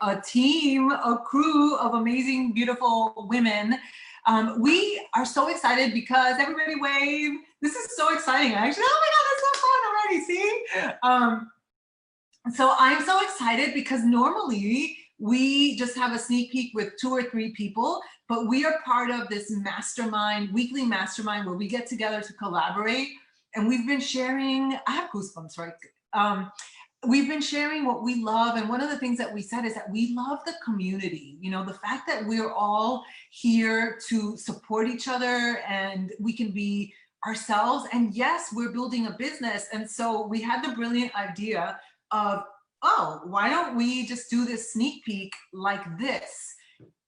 a team, a crew of amazing, beautiful women. We are so excited because everybody wave. This is so exciting. Actually, oh my God, that's so fun already. See? So I'm so excited because normally we just have a sneak peek with 2 or 3 people, but we are part of this mastermind, weekly mastermind where we get together to collaborate. And we've been sharing, I have goosebumps, right? We've been sharing what we love. And one of the things that we said is that we love the community. You know, the fact that we're all here to support each other and we can be ourselves. And yes, we're building a business. And so we had the brilliant idea of, oh, why don't we just do this sneak peek like this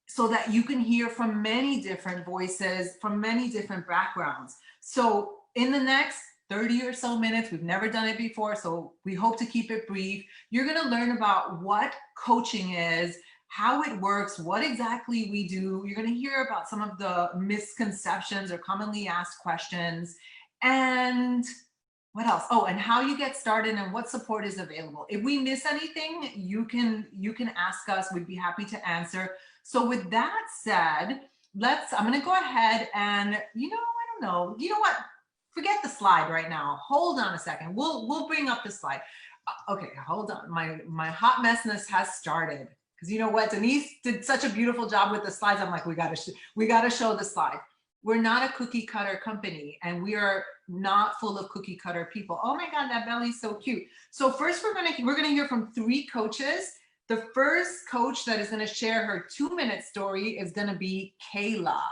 so that you can hear from many different voices, from many different backgrounds. So in the next 30 or so minutes, we've never done it before, so we hope to keep it brief. You're gonna learn about what coaching is, how it works, what exactly we do. You're gonna hear about some of the misconceptions or commonly asked questions, and what else? Oh, and how you get started and what support is available. If we miss anything, you can ask us. We'd be happy to answer. So with that said, I'm gonna go ahead and, I don't know, you know what? Forget the slide right now. Hold on a second. We'll bring up the slide. Okay, hold on. My hot messness has started. Because you know what? Denise did such a beautiful job with the slides. I'm like, we gotta show the slide. We're not a cookie cutter company, and we are not full of cookie cutter people. Oh my God, that belly's so cute. So first we're gonna hear from 3 coaches. The first coach that is gonna share her 2-minute story is gonna be Kayla.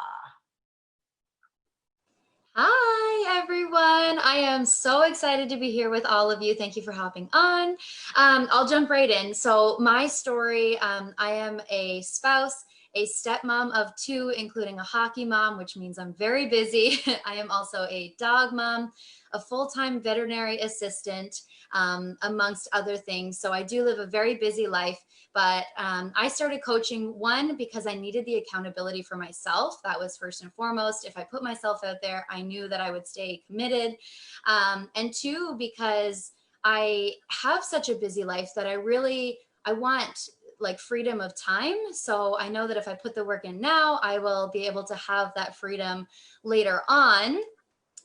Hi, everyone. I am so excited to be here with all of you. Thank you for hopping on. I'll jump right in. So my story, I am a spouse, a stepmom of 2, including a hockey mom, which means I'm very busy. I am also a dog mom, a full-time veterinary assistant, amongst other things. So I do live a very busy life, but I started coaching, 1, because I needed the accountability for myself. That was first and foremost. If I put myself out there, I knew that I would stay committed. And 2, because I have such a busy life that I want like freedom of time. So I know that if I put the work in now, I will be able to have that freedom later on.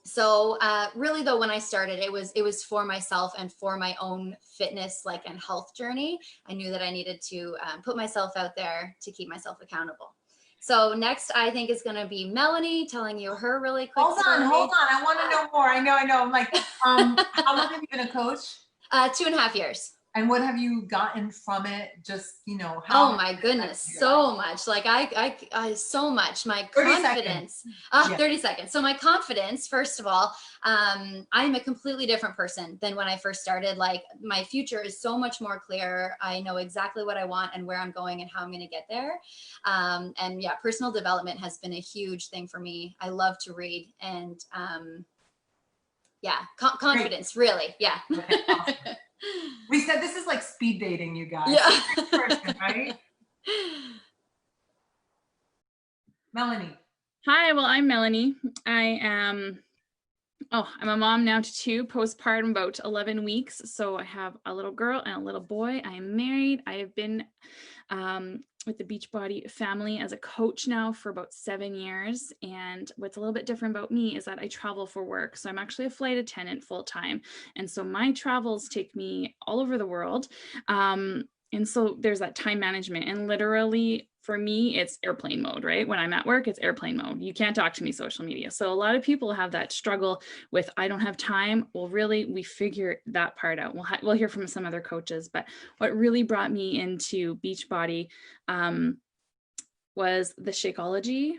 So really though, when I started, it was for myself and for my own fitness, and health journey. I knew that I needed to put myself out there to keep myself accountable. So next, I think is going to be Melanie telling you her really quick story. Hold on. I want to know more. I know. I'm like, how long have you been a coach? 2.5 years. And what have you gotten from it? Just, how? Oh my goodness, so much. I so much. My confidence. 30 seconds. So my confidence, first of all, I'm a completely different person than when I first started. Like my future is so much more clear. I know exactly what I want and where I'm going and how I'm going to get there. And yeah, personal development has been a huge thing for me. I love to read and yeah, confidence, really. Yeah. Okay, awesome. We said this is like speed dating, you guys. Yeah. Person, right? Melanie. Hi, well, I'm Melanie. I'm a mom now to 2, postpartum, about 11 weeks. So I have a little girl and a little boy. I am married. I have been with the Beachbody family as a coach now for about 7 years. And what's a little bit different about me is that I travel for work. So I'm actually a flight attendant full time. And so my travels take me all over the world. And so there's that time management, and literally for me, it's airplane mode, right? When I'm at work, it's airplane mode. You can't talk to me social media. So a lot of people have that struggle with, I don't have time. Well, really, we figure that part out. We'll hear from some other coaches, but what really brought me into Beachbody was the Shakeology.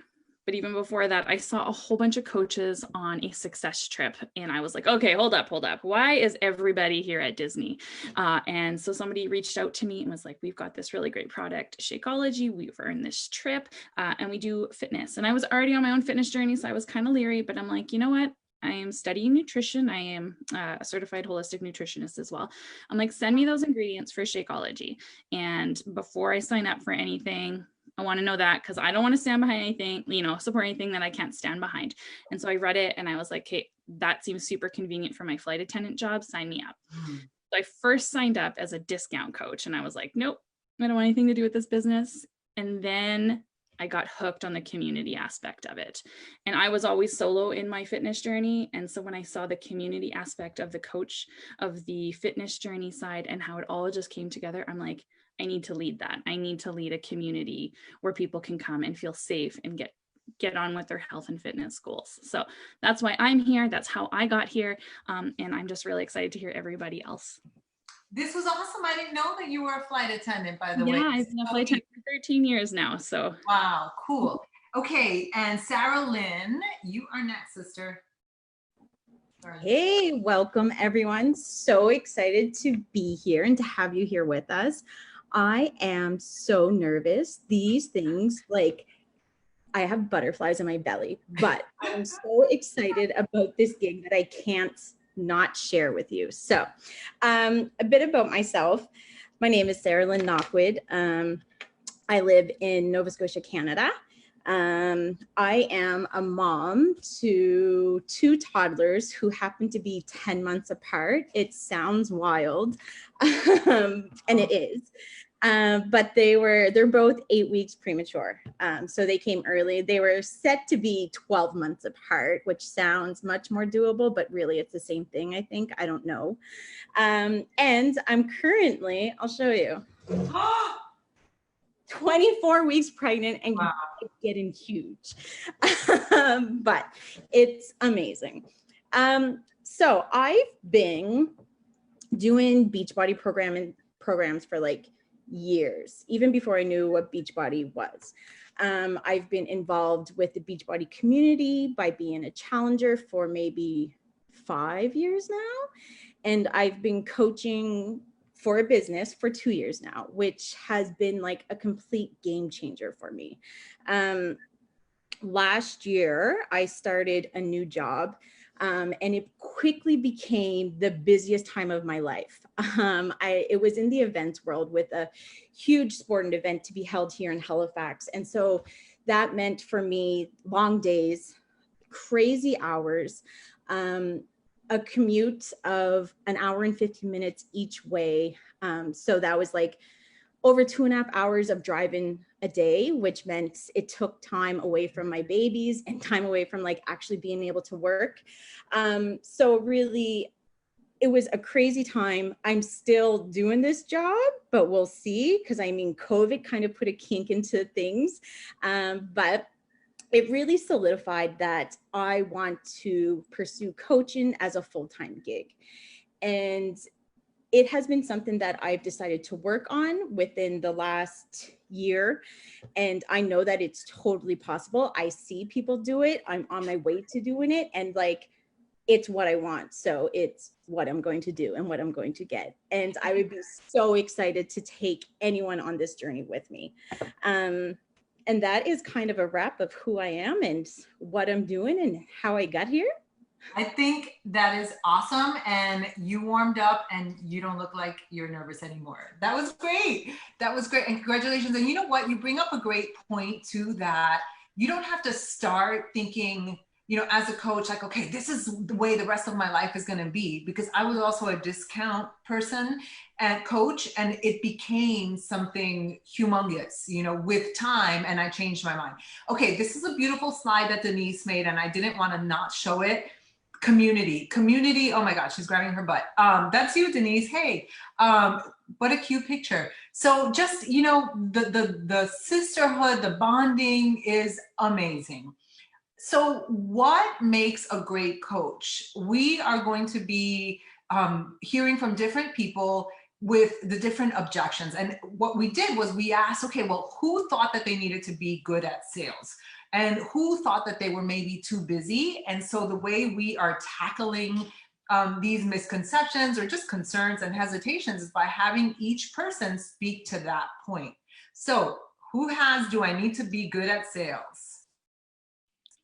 But even before that, I saw a whole bunch of coaches on a success trip. And I was like, okay, hold up. Why is everybody here at Disney? And so somebody reached out to me and was like, we've got this really great product, Shakeology. We've earned this trip and we do fitness. And I was already on my own fitness journey, so I was kind of leery, but I'm like, you know what? I am studying nutrition. I am a certified holistic nutritionist as well. I'm like, send me those ingredients for Shakeology. And before I sign up for anything, I want to know that, because I don't want to stand behind anything, support anything that I can't stand behind. And so I read it and I was like, okay, that seems super convenient for my flight attendant job. Sign me up. So I first signed up as a discount coach and I was like, nope, I don't want anything to do with this business. And then I got hooked on the community aspect of it. And I was always solo in my fitness journey. And so when I saw the community aspect of the coach of the fitness journey side and how it all just came together, I'm like, I need to lead that. I need to lead a community where people can come and feel safe and get on with their health and fitness goals. So that's why I'm here. That's how I got here. And I'm just really excited to hear everybody else. This was awesome. I didn't know that you were a flight attendant, by the way. Yeah, I've been a flight attendant for 13 years now. So wow, cool. Okay, and Sarah Lynn, you are next, sister. Hey, welcome everyone. So excited to be here and to have you here with us. I am so nervous. These things, like, I have butterflies in my belly, but I'm so excited about this gig that I can't not share with you. So a bit about myself. My name is Sarah Lynn Knockwood. I live in Nova Scotia, Canada. I am a mom to 2 toddlers who happen to be 10 months apart. It sounds wild, and it is. But they're both 8 weeks premature. So they came early. They were set to be 12 months apart, which sounds much more doable, but really it's the same thing, I think. I don't know. And I'm currently, I'll show you, 24 weeks pregnant and wow. getting huge. But it's amazing. So I've been doing Beachbody programs for like years, even before I knew what Beachbody was. I've been involved with the Beachbody community by being a challenger for maybe 5 years now. And I've been coaching for a business for 2 years now, which has been like a complete game changer for me. Last year, I started a new job. And it quickly became the busiest time of my life. It was in the events world with a huge sporting event to be held here in Halifax. And so that meant for me long days, crazy hours, a commute of an hour and 15 minutes each way. So that was like over 2.5 hours of driving a day, which meant it took time away from my babies and time away from like actually being able to work. So really, it was a crazy time. I'm still doing this job, but we'll see, because I mean, COVID kind of put a kink into things. But it really solidified that I want to pursue coaching as a full-time gig. And it has been something that I've decided to work on within the last year. And I know that it's totally possible. I see people do it. I'm on my way to doing it. And like, it's what I want. So it's what I'm going to do and what I'm going to get. And I would be so excited to take anyone on this journey with me. And that is kind of a wrap of who I am and what I'm doing and how I got here. I think that is awesome. And you warmed up and you don't look like you're nervous anymore. That was great. That was great. And congratulations. And you know what? You bring up a great point too, that you don't have to start thinking, you know, as a coach, like, okay, this is the way the rest of my life is going to be, because I was also a discount person and coach, and it became something humongous, you know, with time. And I changed my mind. Okay. This is a beautiful slide that Denise made, and I didn't want to not show it. Community. Oh my God, she's grabbing her butt. That's you, Denise. Hey, what a cute picture. So just, you know, the sisterhood, the bonding is amazing. So what makes a great coach? We are going to be hearing from different people with the different objections. And what we did was we asked, okay, well, who thought that they needed to be good at sales? And who thought that they were maybe too busy? And so the way we are tackling these misconceptions or just concerns and hesitations is by having each person speak to that point. So who has, do I need to be good at sales?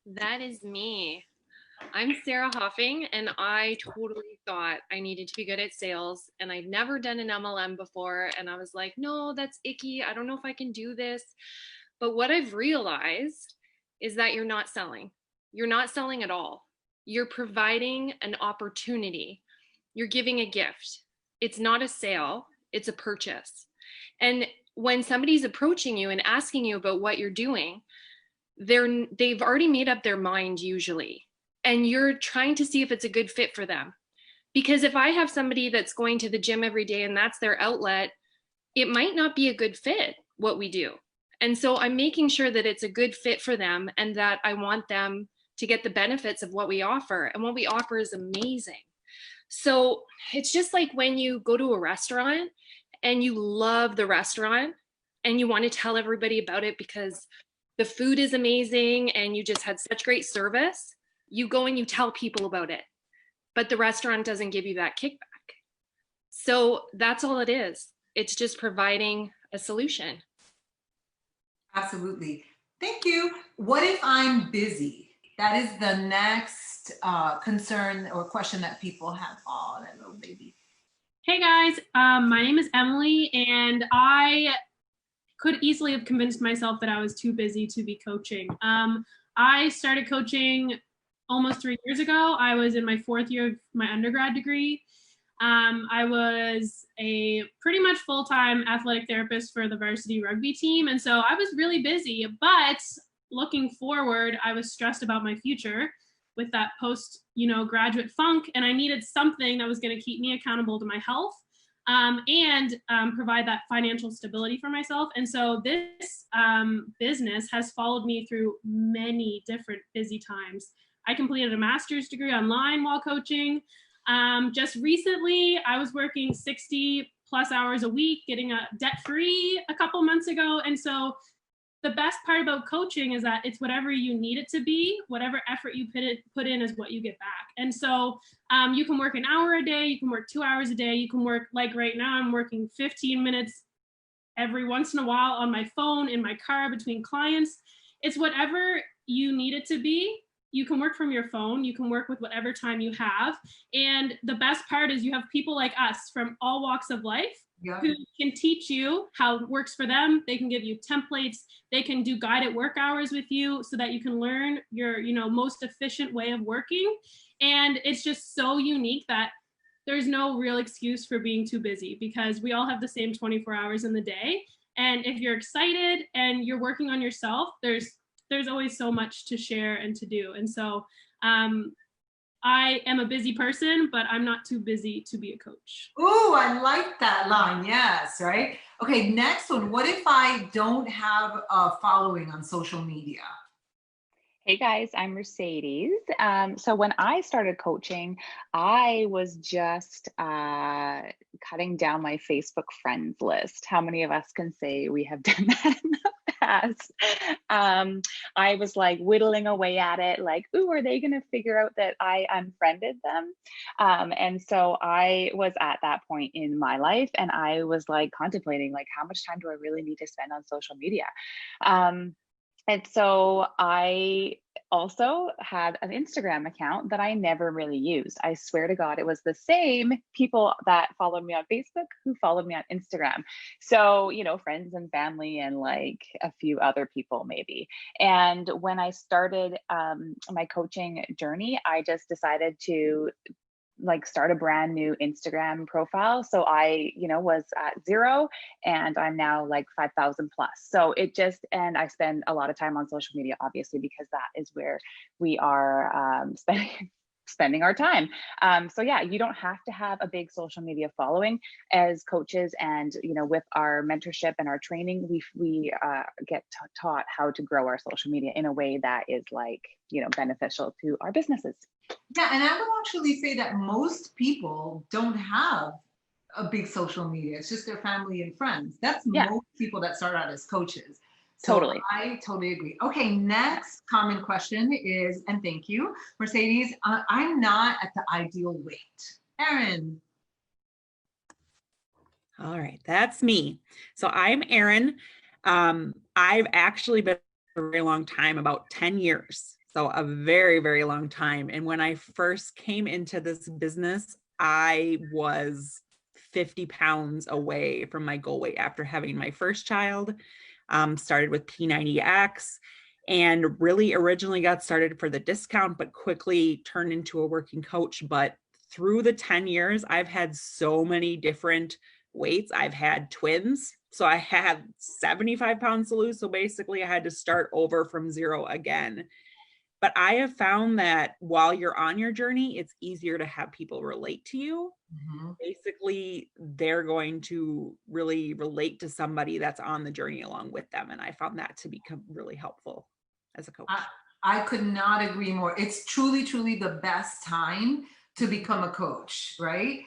That is me. I'm Sarah Hoffing, and I totally thought I needed to be good at sales, and I'd never done an MLM before, and I was like, no, that's icky. I don't know if I can do this. But what I've realized is that you're not selling. You're not selling at all. You're providing an opportunity. You're giving a gift. It's not a sale, it's a purchase. And when somebody's approaching you and asking you about what you're doing, they've already made up their mind usually, and you're trying to see if it's a good fit for them. Because if I have somebody that's going to the gym every day and that's their outlet, it might not be a good fit what we do. And so I'm making sure that it's a good fit for them and that I want them to get the benefits of what we offer. And what we offer is amazing. So it's just like when you go to a restaurant and you love the restaurant and you want to tell everybody about it because the food is amazing and you just had such great service, you go and you tell people about it, but the restaurant doesn't give you that kickback. So that's all it is. It's just providing a solution. Absolutely. Thank you. What if I'm busy? That is the next concern or question that people have. Oh, that little baby. Hey guys, my name is Emily, and I could easily have convinced myself that I was too busy to be coaching. I started coaching almost 3 years ago. I was in my 4th year of my undergrad degree. I was a pretty much full-time athletic therapist for the varsity rugby team. And so I was really busy, but looking forward, I was stressed about my future with that post, graduate funk. And I needed something that was going to keep me accountable to my health and provide that financial stability for myself. And so this business has followed me through many different busy times. I completed a master's degree online while coaching. Just recently, I was working 60+ hours a week, getting debt-free a couple months ago. And so the best part about coaching is that it's whatever you need it to be, whatever effort you put in is what you get back. And so you can work an hour a day, you can work 2 hours a day, you can work, like right now, I'm working 15 minutes every once in a while on my phone, in my car, between clients. It's whatever you need it to be. You can work from your phone, you can work with whatever time you have. And the best part is you have people like us from all walks of life who can teach you how it works for them. They can give you templates, they can do guided work hours with you so that you can learn your, most efficient way of working. And it's just so unique that there's no real excuse for being too busy because we all have the same 24 hours in the day. And if you're excited and you're working on yourself, there's always so much to share and to do. And so I am a busy person, but I'm not too busy to be a coach. Ooh, I like that line. Yes, right? Okay, next one. What if I don't have a following on social media? Hey guys, I'm Mercedes. So when I started coaching, I was just cutting down my Facebook friends list. How many of us can say we have done that in the past? I was like whittling away at it, like, ooh, are they going to figure out that I unfriended them? And so I was at that point in my life, and I was like contemplating, like, how much time do I really need to spend on social media? And so I also had an Instagram account that I never really used. I swear to God, it was the same people that followed me on Facebook who followed me on Instagram. So, friends and family and like a few other people maybe. And when I started my coaching journey, I just decided to start a brand new Instagram profile. So I, was at 0 and I'm now like 5,000 plus. So and I spend a lot of time on social media, obviously, because that is where we are spending our time. So yeah, you don't have to have a big social media following as coaches. And, with our mentorship and our training, we get taught how to grow our social media in a way that is beneficial to our businesses. Yeah, and I would actually say that most people don't have a big social media. It's just their family and friends. That's most people that start out as coaches. So totally. I totally agree. Okay, next common question is, and thank you, Mercedes, I'm not at the ideal weight. Erin. All right, that's me. So I'm Erin. I've actually been for a very long time, about 10 years. So a very, very long time. And when I first came into this business, I was 50 pounds away from my goal weight after having my first child. Started with P90X and really originally got started for the discount, but quickly turned into a working coach. But through the 10 years, I've had so many different weights. I've had twins. So I had 75 pounds to lose. So basically I had to start over from zero again. But I have found that while you're on your journey, it's easier to have people relate to you. Basically, they're going to really relate to somebody that's on the journey along with them. And I found that to become really helpful as a coach. I could not agree more. It's truly, truly the best time to become a coach, right?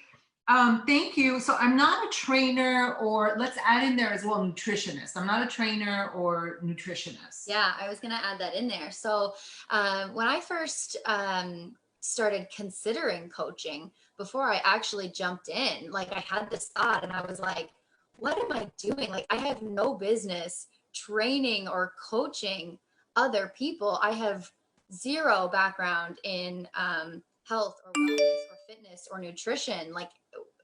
Thank you. So I'm not a trainer, or let's add in there as well, nutritionist. I'm not a trainer or nutritionist. Yeah, I was going to add that in there. So when I first started considering coaching, before I actually jumped in, like I had this thought and I was like, what am I doing? Like I have no business training or coaching other people. I have zero background in health or wellness or fitness or nutrition. Like,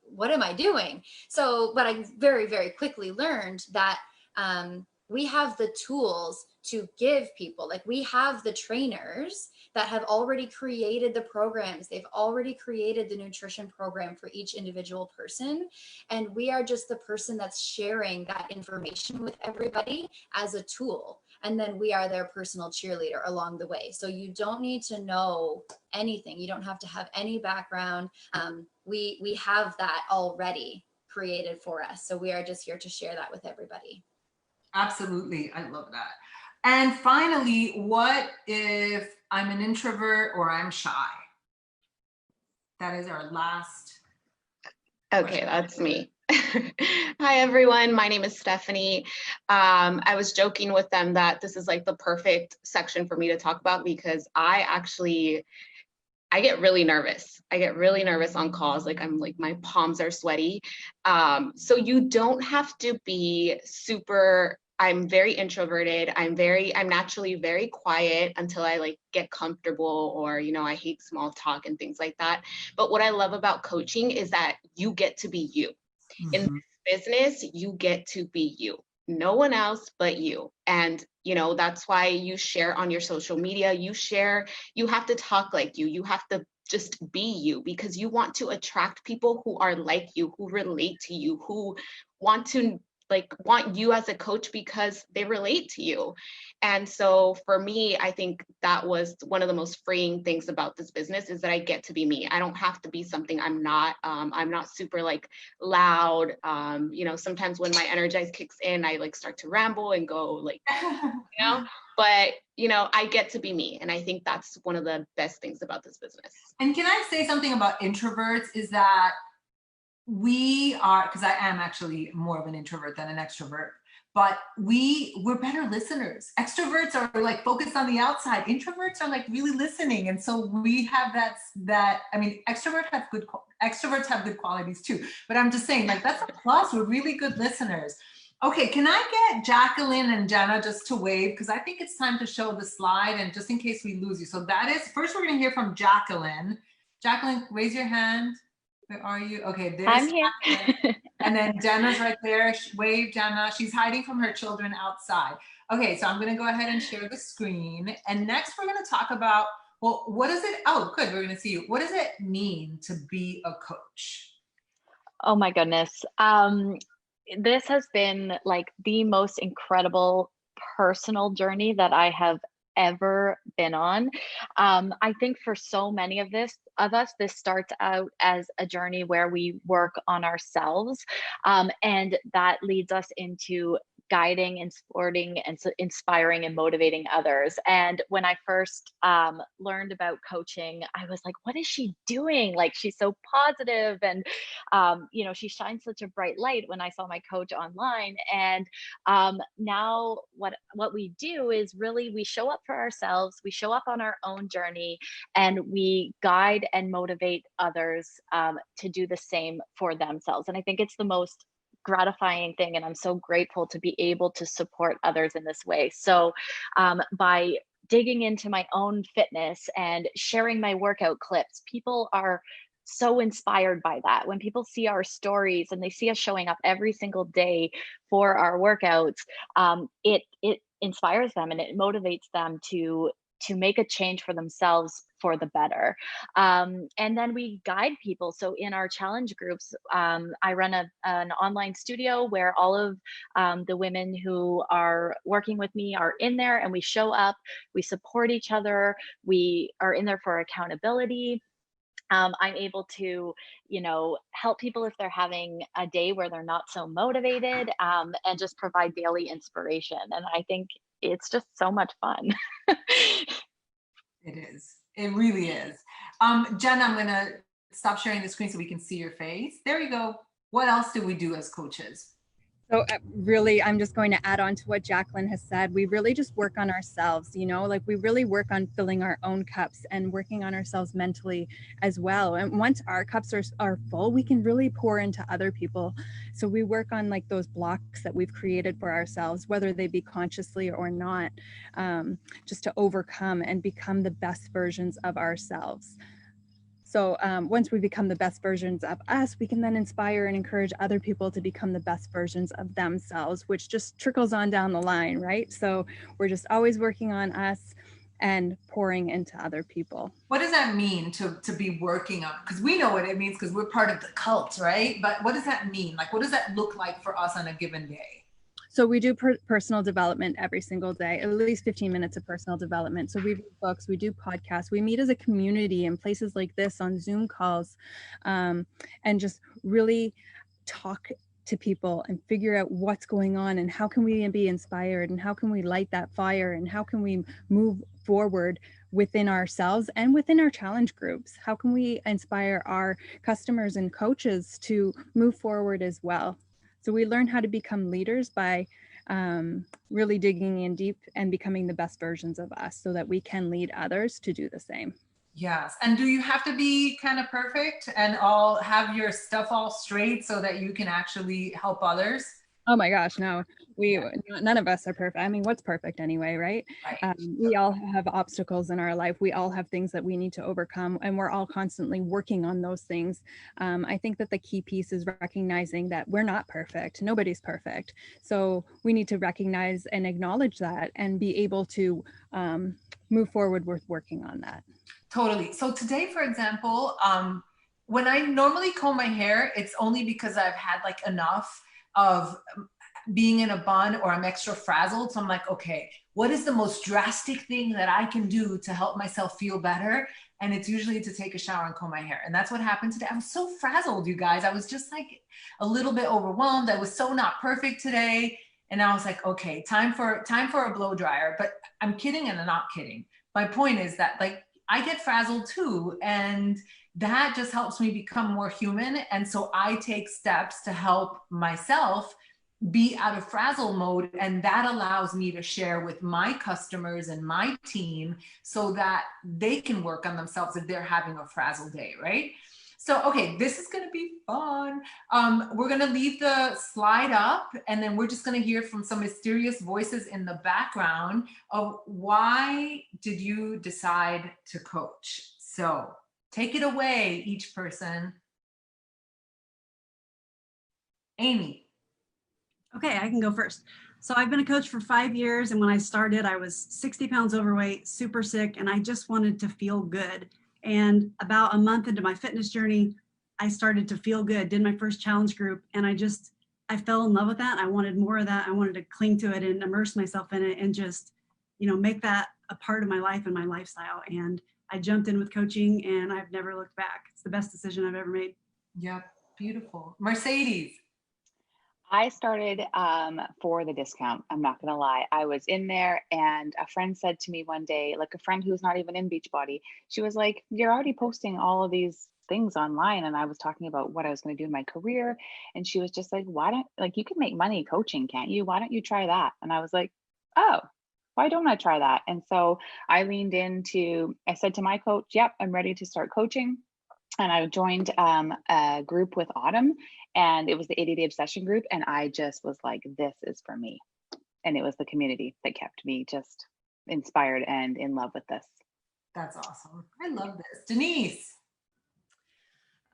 what am I doing? So, but I very, very quickly learned that we have the tools to give people, like we have the trainers that have already created the programs. They've already created the nutrition program for each individual person. And we are just the person that's sharing that information with everybody as a tool. And then we are their personal cheerleader along the way. So you don't need to know anything. You don't have to have any background. We have that already created for us. So we are just here to share that with everybody. Absolutely. I love that. And finally, what if I'm an introvert or I'm shy? That is our last. Okay, that's me. Hi, everyone. My name is Stephanie. I was joking with them that this is like the perfect section for me to talk about because I get really nervous. I get really nervous on calls. Like my palms are sweaty. So you don't have to be super, I'm very introverted. I'm naturally very quiet until I like get comfortable, or, I hate small talk and things like that. But what I love about coaching is that you get to be you. In this business, you get to be you. No one else but you. And that's why you share on your social media. You have to talk like you. You have to just be you, because you want to attract people who are like you, who relate to you, who want you as a coach because they relate to you. And so for me, I think that was one of the most freeing things about this business, is that I get to be me. I don't have to be something I'm not. I'm not super loud. Sometimes when my energize kicks in, I start to ramble and go but I get to be me. And I think that's one of the best things about this business. And can I say something about introverts, is that we are, because I am actually more of an introvert than an extrovert, but we're better listeners. Extroverts are focused on the outside. Introverts are really listening. And so we have that, I mean, extroverts have good qualities too, but I'm just saying that's a plus. We're really good listeners. Okay, can I get Jacqueline and Jenna just to wave? Because I think it's time to show the slide, and just in case we lose you. So that is, first we're gonna hear from Jacqueline. Jacqueline, raise your hand. Where are you? Okay, there's I'm here. and then Jenna's right there. Wave, Jenna. She's hiding from her children outside. Okay, so I'm gonna go ahead and share the screen. And next we're gonna talk about, well, what does it, oh, good, we're gonna see you. What does it mean to be a coach? Oh my goodness. This has been the most incredible personal journey that I have ever been on. I think for so many of us, this starts out as a journey where we work on ourselves, and that leads us into guiding and supporting and inspiring and motivating others. And when I first learned about coaching, I was like, what is she doing? She's so positive, and she shines such a bright light when I saw my coach online. And now what we do is really, we show up for ourselves, we show up on our own journey, and we guide and motivate others to do the same for themselves. And I think it's the most gratifying thing, and I'm so grateful to be able to support others in this way. So by digging into my own fitness and sharing my workout clips, people are so inspired by that. When people see our stories and they see us showing up every single day for our workouts, it inspires them and it motivates them to make a change for themselves for the better. And then we guide people. So in our challenge groups, I run an online studio where all of the women who are working with me are in there, and we show up, we support each other, we are in there for accountability. I'm able to, help people if they're having a day where they're not so motivated, and just provide daily inspiration. And I think it's just so much fun. It is. It really is. Jen, I'm going to stop sharing the screen so we can see your face. There you go. What else do we do as coaches? So really, I'm just going to add on to what Jacqueline has said. We really just work on ourselves, like we really work on filling our own cups and working on ourselves mentally as well. And once our cups are full, we can really pour into other people. So we work on like those blocks that we've created for ourselves, whether they be consciously or not, just to overcome and become the best versions of ourselves. So once we become the best versions of us, we can then inspire and encourage other people to become the best versions of themselves, which just trickles on down the line, right? So we're just always working on us and pouring into other people. What does that mean to be working on? Because we know what it means because we're part of the cult, right? But what does that mean? Like, what does that look like for us on a given day? So we do personal development every single day, at least 15 minutes of personal development. So we read books, we do podcasts, we meet as a community in places like this on Zoom calls, and just really talk to people and figure out what's going on and how can we be inspired and how can we light that fire and how can we move forward within ourselves and within our challenge groups. How can we inspire our customers and coaches to move forward as well? So we learn how to become leaders by really digging in deep and becoming the best versions of us so that we can lead others to do the same. Yes. And do you have to be kind of perfect and all have your stuff all straight so that you can actually help others? Oh my gosh, no, none of us are perfect. I mean, what's perfect anyway, right? We all have obstacles in our life. We all have things that we need to overcome, and we're all constantly working on those things. I think that the key piece is recognizing that we're not perfect. Nobody's perfect. So we need to recognize and acknowledge that and be able to move forward with working on that. Totally. So today, for example, when I normally comb my hair, it's only because I've had like enough of being in a bun or I'm extra frazzled. So I'm like, okay, what is the most drastic thing that I can do to help myself feel better? And it's usually to take a shower and comb my hair. And that's what happened today. I was so frazzled, you guys. I was just like a little bit overwhelmed. I was so not perfect today. And I was like, okay, time for a blow dryer. But I'm kidding and I'm not kidding. My point is that like I get frazzled too. And that just helps me become more human. And so I take steps to help myself be out of frazzle mode. And that allows me to share with my customers and my team so that they can work on themselves if they're having a frazzle day, right? So, okay, this is going to be fun. We're going to leave the slide up and then we're just going to hear from some mysterious voices in the background of why did you decide to coach? So take it away, each person. Amy. Okay, I can go first. So I've been a coach for 5 years. And when I started, I was 60 pounds overweight, super sick, and I just wanted to feel good. And about a month into my fitness journey, I started to feel good, did my first challenge group, and I fell in love with that. I wanted more of that. I wanted to cling to it and immerse myself in it and just, make that a part of my life and my lifestyle. And I jumped in with coaching and I've never looked back. It's the best decision I've ever made. Yeah, beautiful. Mercedes. I started for the discount. I'm not going to lie. I was in there and a friend said to me one day, like a friend who's not even in Beachbody, she was like, you're already posting all of these things online. And I was talking about what I was going to do in my career. And she was just like, you can make money coaching, can't you? Why don't you try that? And I was like, oh, why don't I try that? And so I leaned into, I said to my coach, yep, I'm ready to start coaching. And I joined a group with Autumn, and it was the 80-day obsession group. And I just was like, this is for me. And it was the community that kept me just inspired and in love with this. That's awesome. I love this. Denise.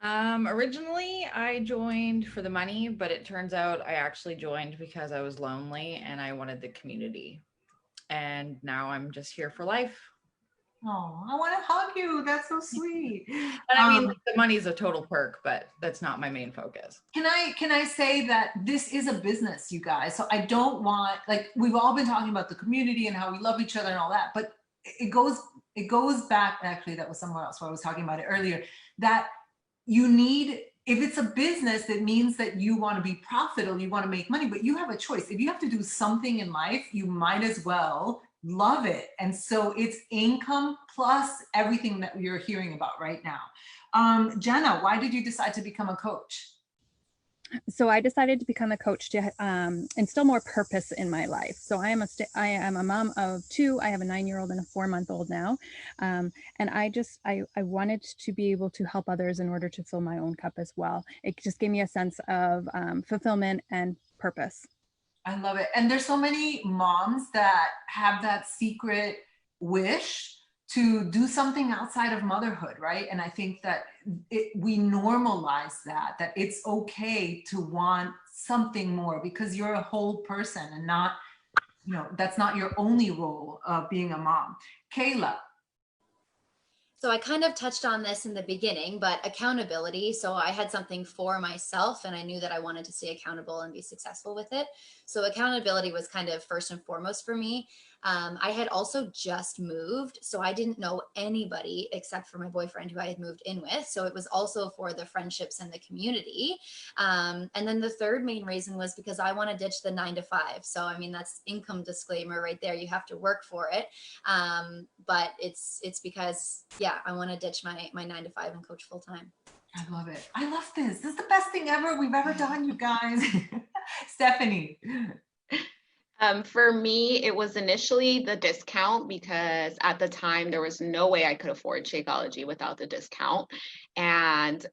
Originally I joined for the money, but it turns out I actually joined because I was lonely and I wanted the community. And now I'm just here for life. Oh, I want to hug you. That's so sweet. And I mean, like, the money is a total perk, but that's not my main focus. Can I say that this is a business, you guys? So I don't want, like, we've all been talking about the community and how we love each other and all that, but it goes back, actually, that was somewhere else where I was talking about it earlier, that you need, if it's a business, that means that you want to be profitable, you want to make money, but you have a choice. If you have to do something in life, you might as well love it. And so it's income plus everything that you're hearing about right now. Jenna, why did you decide to become a coach? So I decided to become a coach to instill more purpose in my life. So I am a mom of two. I have a 9-year-old and a 4-month-old now. And I wanted to be able to help others in order to fill my own cup as well. It just gave me a sense of fulfillment and purpose. I love it. And there's so many moms that have that secret wish to do something outside of motherhood, right? And I think that we normalize that it's okay to want something more because you're a whole person and not, that's not your only role of being a mom. Kayla. So I kind of touched on this in the beginning, but accountability. So I had something for myself and I knew that I wanted to stay accountable and be successful with it. So accountability was kind of first and foremost for me. I had also just moved, so I didn't know anybody except for my boyfriend who I had moved in with. So it was also for the friendships and the community. And then the third main reason was because I want to ditch the 9-to-5. So, I mean, that's income disclaimer right there. You have to work for it. But it's because, yeah, I want to ditch my 9-to-5 and coach full time. I love it. I love this. This is the best thing ever we've ever done, you guys. Stephanie. For me, it was initially the discount because at the time there was no way I could afford Shakeology without the discount. And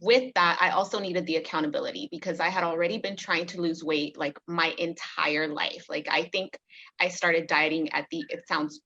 with that, I also needed the accountability because I had already been trying to lose weight like my entire life. Like I think I started dieting it sounds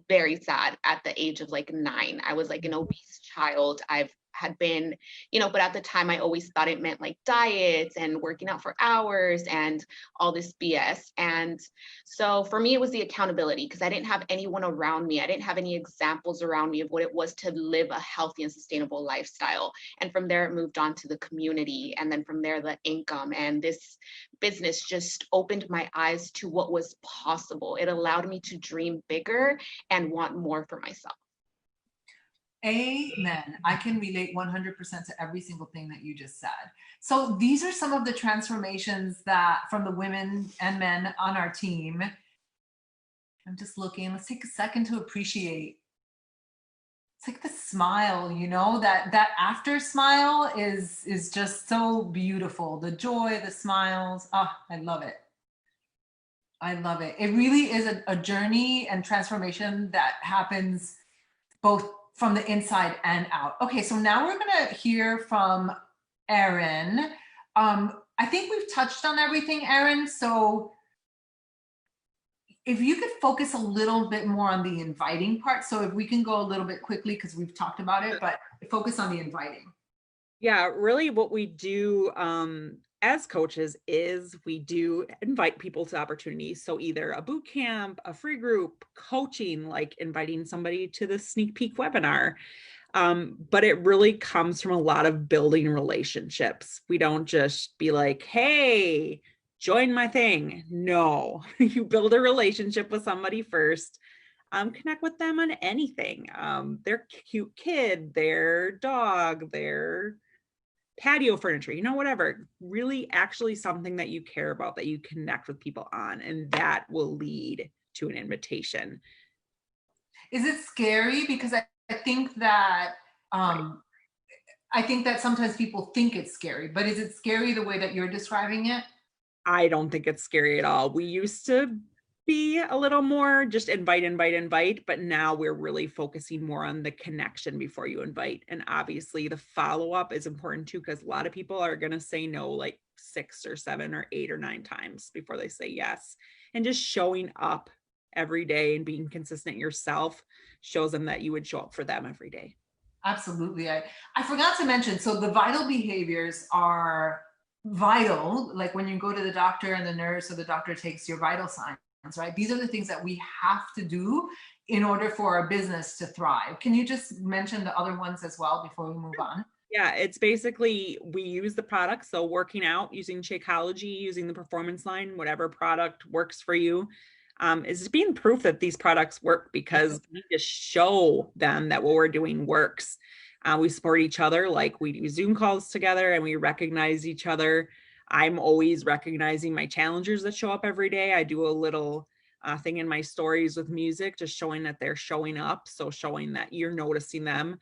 very sad, at the age of like 9. I was like an obese child. I've had been, but at the time I always thought it meant like diets and working out for hours and all this BS. And so for me, it was the accountability because I didn't have anyone around me. I didn't have any examples around me of what it was to live a healthy and sustainable lifestyle. And from there, it moved on to the community. And then from there, the income, and this business just opened my eyes to what was possible. It allowed me to dream bigger and want more for myself. Amen. I can relate 100% to every single thing that you just said. So these are some of the transformations that from the women and men on our team. I'm just looking, let's take a second to appreciate. It's like the smile, that after smile is just so beautiful. The joy, the smiles. Oh, I love it. I love it. It really is a journey and transformation that happens both from the inside and out. Okay, so now we're gonna hear from Erin. I think we've touched on everything, Erin. So if you could focus a little bit more on the inviting part. So if we can go a little bit quickly because we've talked about it, but focus on the inviting. Yeah, really what we do as coaches is we do invite people to opportunities. So either a boot camp, a free group, coaching, like inviting somebody to the sneak peek webinar. But it really comes from a lot of building relationships. We don't just be like, hey, join my thing. No, you build a relationship with somebody first. Connect with them on anything. Their cute kid, their dog, their patio furniture, whatever, really actually something that you care about, that you connect with people on, and that will lead to an invitation. Is it scary? Because I think that I think that sometimes people think it's scary, but is it scary the way that you're describing it? I don't think it's scary at all. We used to be a little more just invite, but now we're really focusing more on the connection before you invite. And obviously the follow-up is important too, because a lot of people are going to say no like 6 or 7 or 8 or 9 times before they say yes. And just showing up every day and being consistent yourself shows them that you would show up for them every day. Absolutely. I forgot to mention, so the vital behaviors are vital, like when you go to the doctor and the nurse or the doctor takes your vital signs. right? These are the things that we have to do in order for our business to thrive. Can you just mention the other ones as well before we move on? Yeah, it's basically, we use the product. So working out, using Shakeology, using the performance line, whatever product works for you, is being proof that these products work, because we just show them that what we're doing works. We support each other, like we do Zoom calls together and we recognize each other. I'm always recognizing my challengers that show up every day. I do a little thing in my stories with music, just showing that they're showing up. So showing that you're noticing them.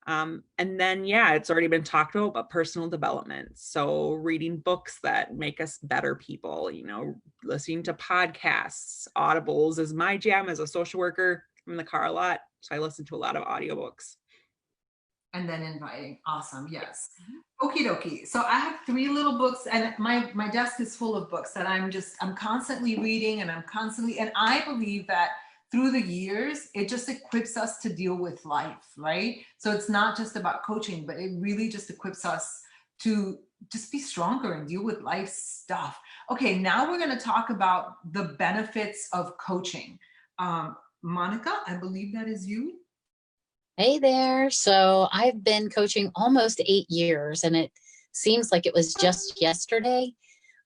And then, yeah, it's already been talked about, but personal development. So reading books that make us better people, you know, listening to podcasts. Audibles is my jam as a social worker. I'm in the car a lot, so I listen to a lot of audiobooks. And then inviting. Awesome. Yes. Okie dokie. So I have 3 little books, and my desk is full of books that I'm constantly reading, and and I believe that through the years, it just equips us to deal with life, right? So it's not just about coaching, but it really just equips us to just be stronger and deal with life stuff. Okay, now we're going to talk about the benefits of coaching. Monica, I believe that is you. Hey there. So I've been coaching almost 8 years, and it seems like it was just yesterday,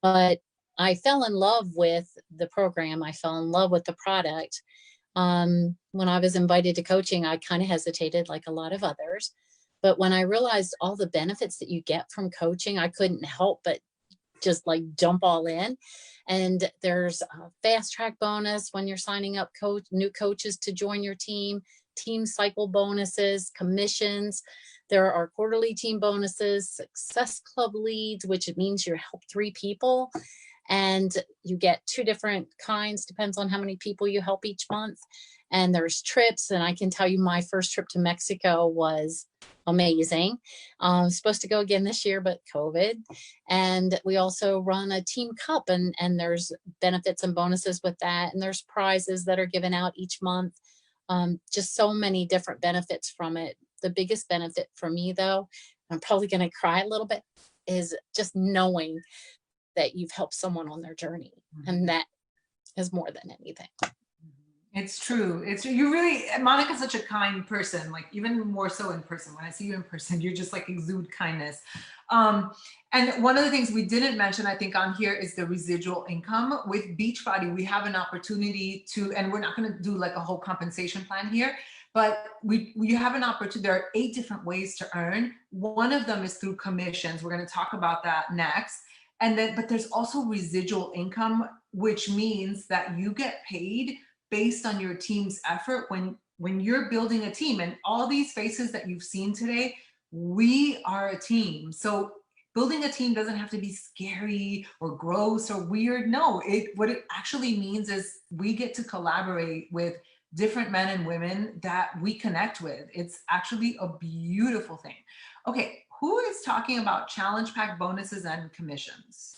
but I fell in love with the program. I fell in love with the product. When I was invited to coaching, I kind of hesitated like a lot of others. But when I realized all the benefits that you get from coaching, I couldn't help but just like jump all in. And there's a fast track bonus when you're signing up new coaches to join your team cycle bonuses, commissions. There are quarterly team bonuses, success club leads, which means you help 3 people. And you get 2 different kinds, depends on how many people you help each month. And there's trips. And I can tell you my first trip to Mexico was amazing. Supposed to go again this year, but COVID. And we also run a team cup, and there's benefits and bonuses with that. And there's prizes that are given out each month. Just so many different benefits from it. The biggest benefit for me, though, I'm probably going to cry a little bit, is just knowing that you've helped someone on their journey. And that is more than anything. It's true. You really, Monica's such a kind person, like even more so in person. When I see you in person, you're just like exude kindness. And one of the things we didn't mention, I think, on here is the residual income. With Beachbody, we have an opportunity to, and we're not going to do like a whole compensation plan here, but we have an opportunity. There are 8 different ways to earn. One of them is through commissions. We're going to talk about that next. And then, but there's also residual income, which means that you get paid based on your team's effort when you're building a team. And all these faces that you've seen today, we are a team. So building a team doesn't have to be scary or gross or weird. No, what it actually means is we get to collaborate with different men and women that we connect with. It's actually a beautiful thing. Okay, who is talking about challenge pack bonuses and commissions?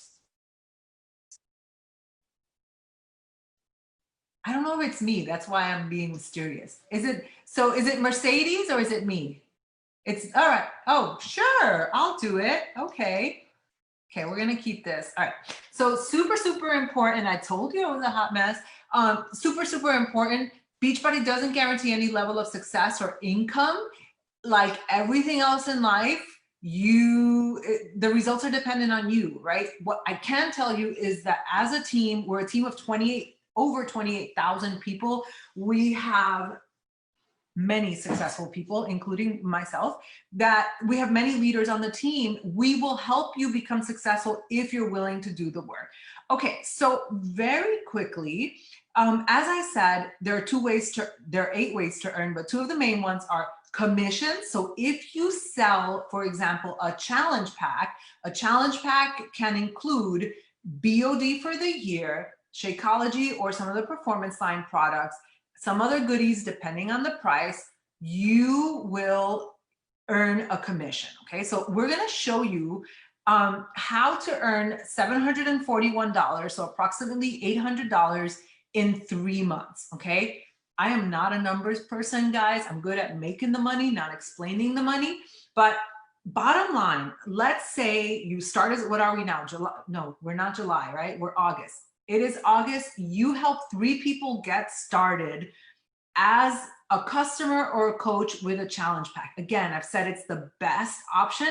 I don't know if it's me. That's why I'm being mysterious. Is it Mercedes or is it me? It's all right. Oh, sure. I'll do it. Okay. Okay, we're going to keep this. All right. So super, super important. I told you it was a hot mess. Super, super important. Beachbody doesn't guarantee any level of success or income. Like everything else in life, the results are dependent on you, right? What I can tell you is that as a team, we're a team of over 28,000 people. We have many successful people, including myself, that we have many leaders on the team. We will help you become successful if you're willing to do the work. Okay, so very quickly, as I said, there are 8 ways to earn, but 2 of the main ones are commissions. So if you sell, for example, a challenge pack can include BOD for the year, Shakeology or some of the performance line products, some other goodies depending on the price. You will earn a commission. Okay, so we're going to show you how to earn $741, so approximately $800 in 3 months. Okay, I am not a numbers person, guys. I'm good at making the money, not explaining the money. But bottom line, let's say you start as, what are we now? July? No, we're not July, right? We're August. It is August. You help 3 people get started as a customer or a coach with a challenge pack. Again, I've said it's the best option.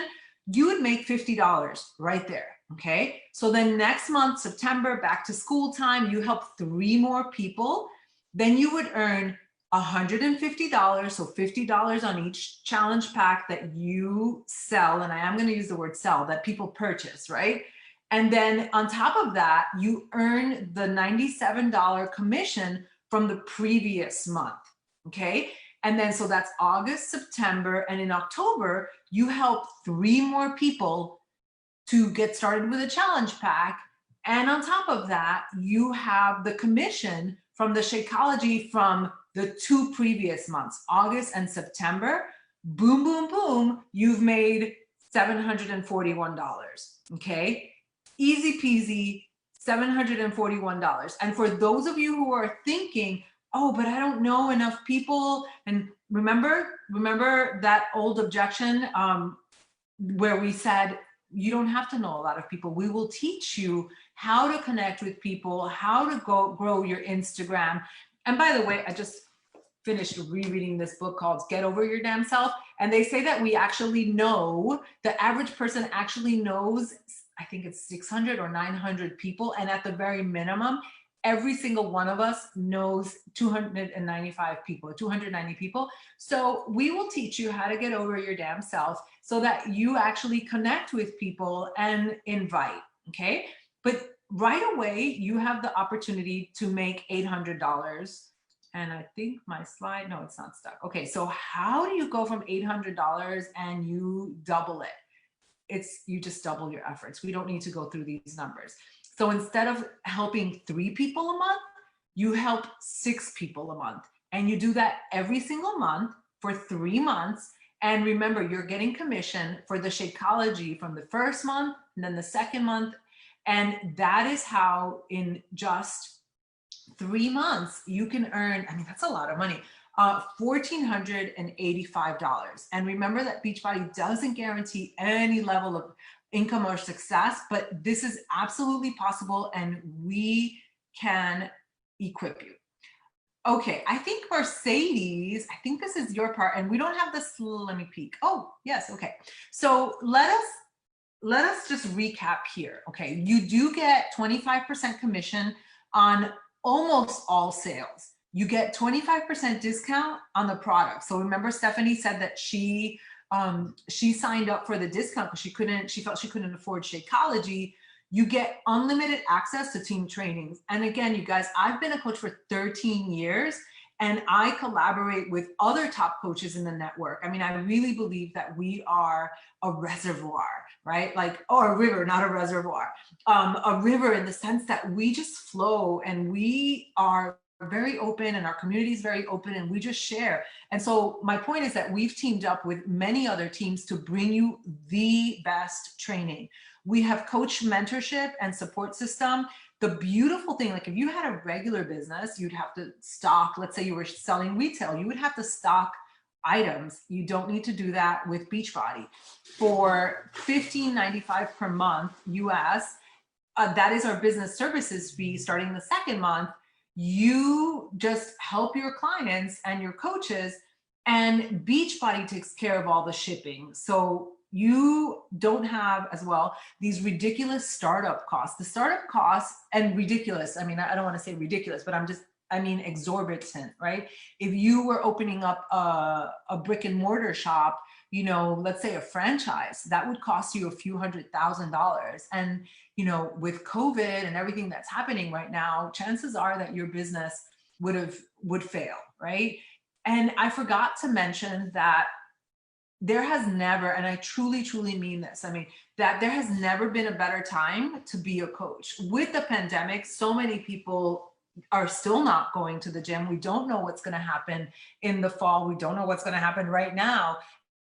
You would make $50 right there. Okay. So then next month, September, back to school time, you help 3 more people. Then you would earn $150. So $50 on each challenge pack that you sell. And I am going to use the word sell, that people purchase, right? And then on top of that, you earn the $97 commission from the previous month. Okay. And then, so that's August, September, and in October, you help 3 more people to get started with a challenge pack. And on top of that, you have the commission from the Shakeology from the 2 previous months, August and September. Boom, boom, boom. You've made $741. Okay. Easy peasy, $741. And for those of you who are thinking, oh, but I don't know enough people. And remember that old objection where we said, you don't have to know a lot of people. We will teach you how to connect with people, how to grow your Instagram. And by the way, I just finished rereading this book called Get Over Your Damn Self. And they say that we actually know, the average person actually knows, I think it's 600 or 900 people. And at the very minimum, every single one of us knows 295 people, 290 people. So we will teach you how to get over your damn self so that you actually connect with people and invite, okay? But right away, you have the opportunity to make $800. And I think my slide, no, it's not stuck. Okay, so how do you go from $800 and you double it? You just double your efforts. We don't need to go through these numbers. So instead of helping 3 people a month, you help 6 people a month. And you do that every single month for 3 months. And remember, you're getting commission for the Shakeology from the first month and then the second month. And that is how in just 3 months, you can earn, I mean, that's a lot of money, $1,485. And remember that Beachbody doesn't guarantee any level of income or success, but this is absolutely possible and we can equip you. Okay, I think Mercedes, I think this is your part and we don't have this, let me peek. Oh, yes, okay. So let us just recap here, okay? You do get 25% commission on almost all sales. You get 25% discount on the product. So remember Stephanie said that she signed up for the discount because she felt she couldn't afford Shakeology. You get unlimited access to team trainings. And again, you guys, I've been a coach for 13 years and I collaborate with other top coaches in the network. I mean, I really believe that we are a reservoir, right? Like, or a river, not a reservoir. A river in the sense that we just flow and we are very open and our community is very open and we just share. And so my point is that we've teamed up with many other teams to bring you the best training. We have coach mentorship and support system. The beautiful thing, like if you had a regular business, you'd have to stock, let's say you were selling retail, you would have to stock items. You don't need to do that with Beachbody. For $15.95 per month US, that is our business services fee starting the second month. You just help your clients and your coaches, and Beachbody takes care of all the shipping. So you don't have as well these ridiculous startup costs. The startup costs, and ridiculous, I mean, I don't want to say ridiculous, but I mean exorbitant, right? If you were opening up a brick and mortar shop, you know, let's say a franchise, that would cost you a few $100,000. And, you know, with COVID and everything that's happening right now, chances are that your business would fail, right? And I forgot to mention that there has never, and I truly, truly mean this, I mean, that there has never been a better time to be a coach. With the pandemic, so many people are still not going to the gym. We don't know what's going to happen in the fall. We don't know what's going to happen right now.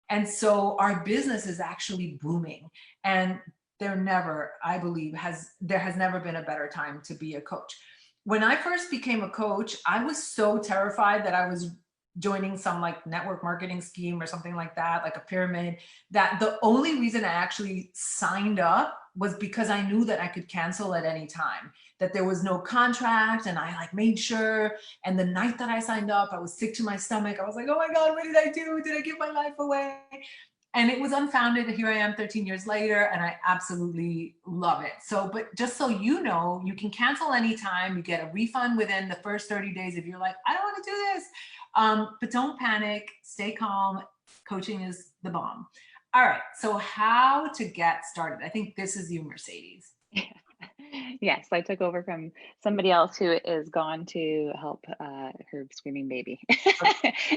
And so our business is actually booming. And there never, I believe, there has never been a better time to be a coach. When I first became a coach, I was so terrified that I was joining some like network marketing scheme or something like that, like a pyramid, that the only reason I actually signed up was because I knew that I could cancel at any time, that there was no contract, and I like made sure. And the night that I signed up, I was sick to my stomach. I was like, oh my God, what did I do? Did I give my life away? And it was unfounded. Here I am 13 years later, and I absolutely love it. So, but just so you know, you can cancel anytime. You get a refund within the first 30 days if you're like, I don't want to do this. But don't panic, stay calm. Coaching is the bomb. All right, so how to get started? I think this is you, Mercedes. Yes, I took over from somebody else who is gone to help her screaming baby.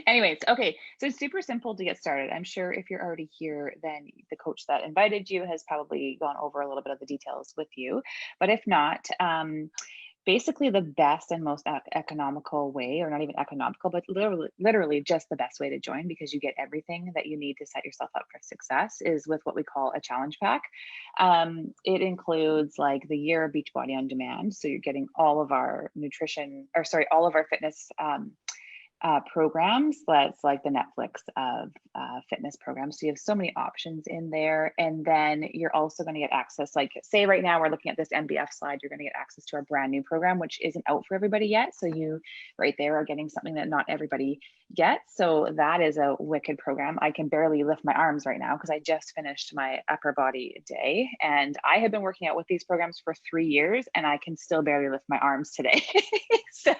Anyways, okay, so it's super simple to get started. I'm sure if you're already here, then the coach that invited you has probably gone over a little bit of the details with you. But if not, basically the best and most economical way, or not even economical, but literally just the best way to join, because you get everything that you need to set yourself up for success, is with what we call a challenge pack. It includes like the year of Beachbody on Demand. So you're getting all of our all of our fitness programs. That's like the Netflix of fitness programs. So you have so many options in there. And then you're also going to get access, like say right now we're looking at this MBF slide, you're going to get access to our brand new program, which isn't out for everybody yet. So you right there are getting something that not everybody gets. So that is a wicked program. I can barely lift my arms right now because I just finished my upper body day, and I have been working out with these programs for 3 years and I can still barely lift my arms today. So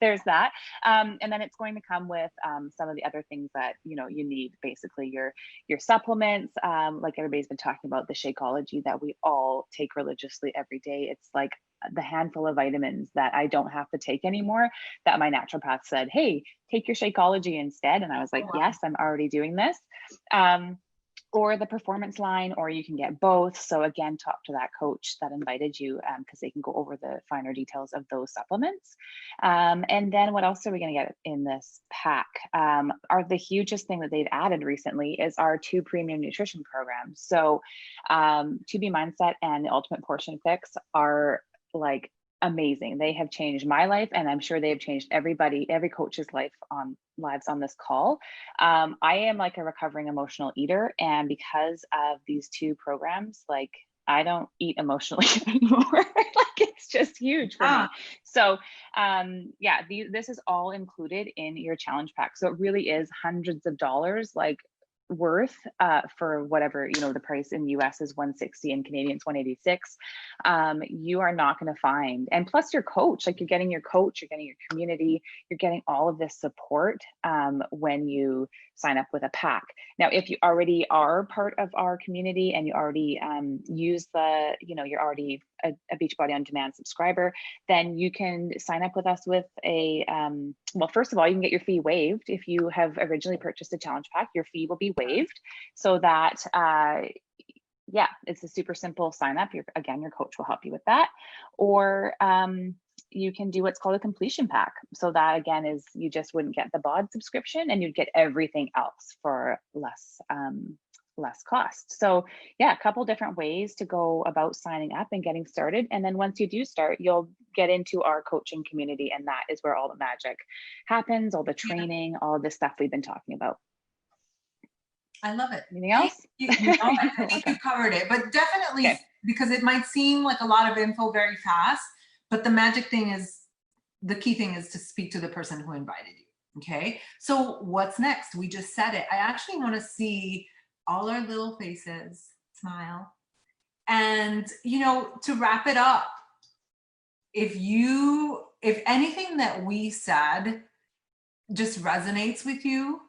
there's that. And then it's going to come with some of the other things that you need, basically your supplements, like everybody's been talking about, the Shakeology that we all take religiously every day. It's like the handful of vitamins that I don't have to take anymore, that my naturopath said, hey, take your Shakeology instead. And I was like, oh, wow. Yes, I'm already doing this. Or the performance line, or you can get both. So again, talk to that coach that invited you, because they can go over the finer details of those supplements. And then what else are we going to get in this pack? The hugest thing that they've added recently is our 2 premium nutrition programs. So 2B Mindset and the Ultimate Portion Fix are like amazing. They have changed my life, and I'm sure they have changed every coach's lives on this call. I am like a recovering emotional eater, and because of these 2 programs, like I don't eat emotionally anymore. Like it's just huge for me. So yeah, this is all included in your challenge pack. So it really is hundreds of dollars, like worth for whatever, the price in the US is $160 and Canadian's $186. You are not going to find, and plus your coach, like you're getting your coach, you're getting your community, you're getting all of this support when you sign up with a pack. Now, if you already are part of our community and you already use you're already a Beachbody on Demand subscriber, then you can sign up with us with a, well, first of all, you can get your fee waived. If you have originally purchased a challenge pack, your fee will be waived, so that, yeah, it's a super simple sign up. Again, your coach will help you with that. Or you can do what's called a completion pack. So that again is, you just wouldn't get the bod subscription and you'd get everything else for less cost. So yeah, a couple different ways to go about signing up and getting started. And then once you do start, you'll get into our coaching community, and that is where all the magic happens, all the training, all the stuff we've been talking about. I love it. Anything else? I think you covered it, but definitely, okay. Because it might seem like a lot of info very fast, but the key thing is to speak to the person who invited you. Okay. So what's next? We just said it. I actually want to see all our little faces smile. And, to wrap it up, if anything that we said just resonates with you,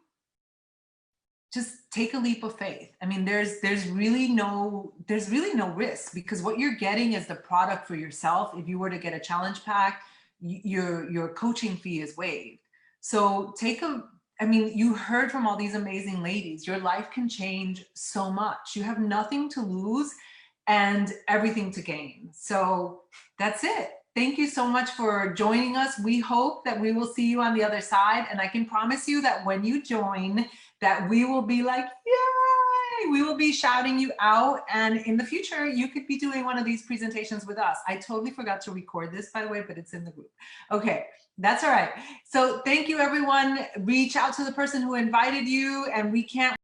just take a leap of faith. I mean, there's really no risk, because what you're getting is the product for yourself. If you were to get a challenge pack, your coaching fee is waived. So you heard from all these amazing ladies. Your life can change so much. You have nothing to lose and everything to gain. So that's it. Thank you so much for joining us. We hope that we will see you on the other side. And I can promise you that when you join, that we will be like, yeah, Yay, we will be shouting you out. And in the future, you could be doing one of these presentations with us. I totally forgot to record this, by the way, but it's in the group. Okay, that's all right. So thank you, everyone. Reach out to the person who invited you, and we can't